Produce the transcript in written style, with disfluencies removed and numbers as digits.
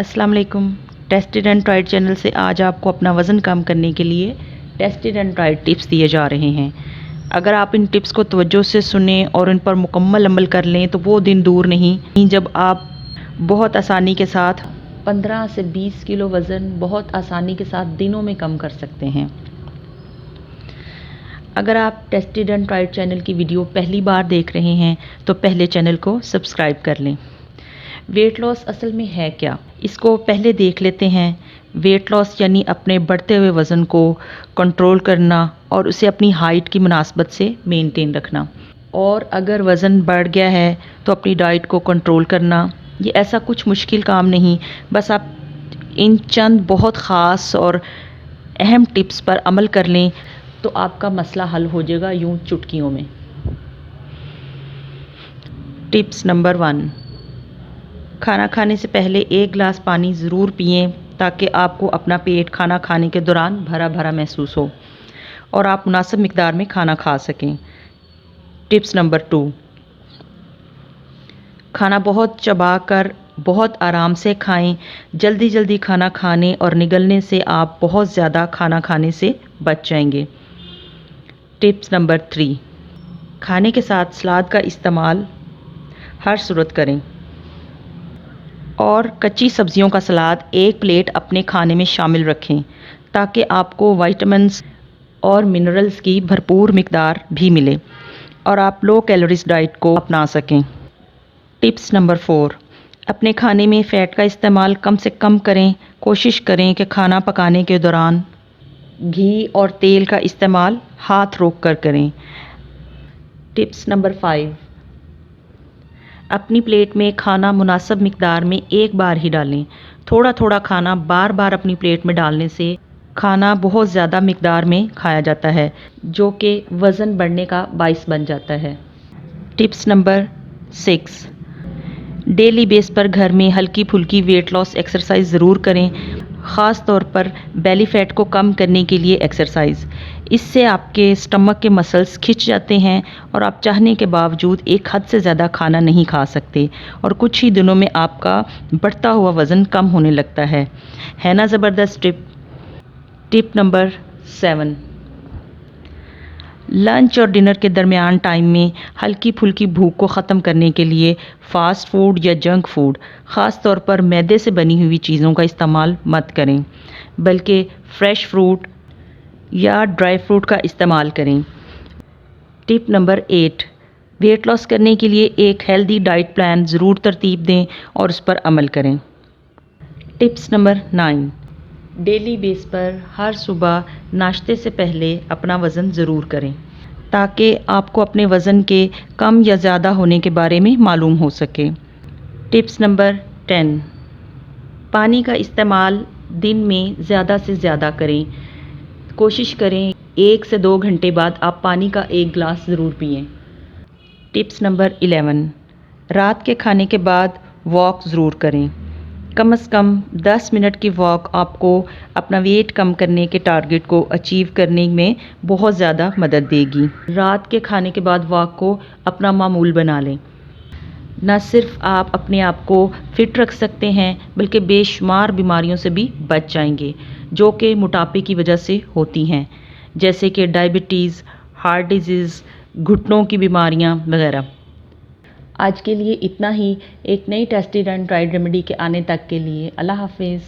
अस्सलाम वालेकुम। Tested and tried channel से आज आपको अपना वज़न कम करने के लिए टेस्टेड एंड ट्राइड टिप्स दिए जा रहे हैं। अगर आप इन टिप्स को तवज्जो से सुने और इन पर मुकम्मल अमल कर लें तो वो दिन दूर नहीं जब आप बहुत आसानी के साथ 15 से 20 किलो वज़न बहुत आसानी के साथ दिनों में कम कर सकते हैं। अगर आप टेस्टेड एंड ट्राइड चैनल की वीडियो पहली बार देख रहे हैं तो पहले चैनल को सब्सक्राइब कर लें। वेट लॉस असल में है क्या, इसको पहले देख लेते हैं। वेट लॉस यानी अपने बढ़ते हुए वज़न को कंट्रोल करना और उसे अपनी हाइट की मुनासबत से मेंटेन रखना। और अगर वज़न बढ़ गया है तो अपनी डाइट को कंट्रोल करना। ये ऐसा कुछ मुश्किल काम नहीं, बस आप इन चंद बहुत ख़ास और अहम टिप्स पर अमल कर लें तो आपका मसला हल हो जाएगा यूं चुटकियों में। टिप्स नंबर 1, खाना खाने से पहले 1 गिलास पानी ज़रूर पिएं ताकि आपको अपना पेट खाना खाने के दौरान भरा भरा महसूस हो और आप मुनासिब मिकदार में खाना खा सकें। टिप्स नंबर 2, खाना बहुत चबा कर बहुत आराम से खाएं। जल्दी जल्दी खाना खाने और निगलने से आप बहुत ज़्यादा खाना खाने से बच जाएंगे। टिप्स नंबर 3, खाने के साथ सलाद का इस्तेमाल हर सूरत करें और कच्ची सब्जियों का सलाद 1 प्लेट अपने खाने में शामिल रखें ताकि आपको विटामिन्स और मिनरल्स की भरपूर मिकदार भी मिले और आप लो कैलोरीज डाइट को अपना सकें। टिप्स नंबर 4, अपने खाने में फ़ैट का इस्तेमाल कम से कम करें। कोशिश करें कि खाना पकाने के दौरान घी और तेल का इस्तेमाल हाथ रोक कर करें। टिप्स नंबर 5, अपनी प्लेट में खाना मुनासिब मिकदार में एक बार ही डालें। थोड़ा थोड़ा खाना बार बार अपनी प्लेट में डालने से खाना बहुत ज़्यादा मिकदार में खाया जाता है जो कि वज़न बढ़ने का बाइस बन जाता है। टिप्स नंबर 6, डेली बेस पर घर में हल्की फुल्की वेट लॉस एक्सरसाइज ज़रूर करें, ख़ास तौर पर बेली फ़ैट को कम करने के लिए एक्सरसाइज। इससे आपके स्टमक के मसल्स खिंच जाते हैं और आप चाहने के बावजूद एक हद से ज़्यादा खाना नहीं खा सकते और कुछ ही दिनों में आपका बढ़ता हुआ वज़न कम होने लगता है ना ज़बरदस्त टिप। टिप नंबर 7, लंच और डिनर के दरमियान टाइम में हल्की फुल्की भूख को ख़त्म करने के लिए फ़ास्ट फूड या जंक फूड, ख़ास तौर पर मैदे से बनी हुई चीज़ों का इस्तेमाल मत करें, बल्कि फ़्रेश फ्रूट या ड्राई फ्रूट का इस्तेमाल करें। टिप नंबर 8, वेट लॉस करने के लिए एक हेल्दी डाइट प्लान ज़रूर तरतीब दें और उस पर अमल करें। टिप्स नंबर 9, डेली बेस पर हर सुबह नाश्ते से पहले अपना वज़न ज़रूर करें ताकि आपको अपने वज़न के कम या ज़्यादा होने के बारे में मालूम हो सके। टिप्स नंबर 10, पानी का इस्तेमाल दिन में ज़्यादा से ज़्यादा करें। कोशिश करें 1 से 2 घंटे बाद आप पानी का 1 गिलास ज़रूर पिएं। टिप्स नंबर 11, रात के खाने के बाद वॉक ज़रूर करें। कम से कम 10 मिनट की वॉक आपको अपना वेट कम करने के टारगेट को अचीव करने में बहुत ज़्यादा मदद देगी। रात के खाने के बाद वॉक को अपना मामूल बना लें। न सिर्फ आप अपने आप को फ़िट रख सकते हैं बल्कि बेशुमार बीमारियों से भी बच जाएंगे जो कि मोटापे की वजह से होती हैं, जैसे कि डायबिटीज़, हार्ट डिजीज़, घुटनों की बीमारियां वगैरह। आज के लिए इतना ही। एक नई टेस्टेड एंड ट्राइड रेमेडी के आने तक के लिए अल्लाह हाफिज़।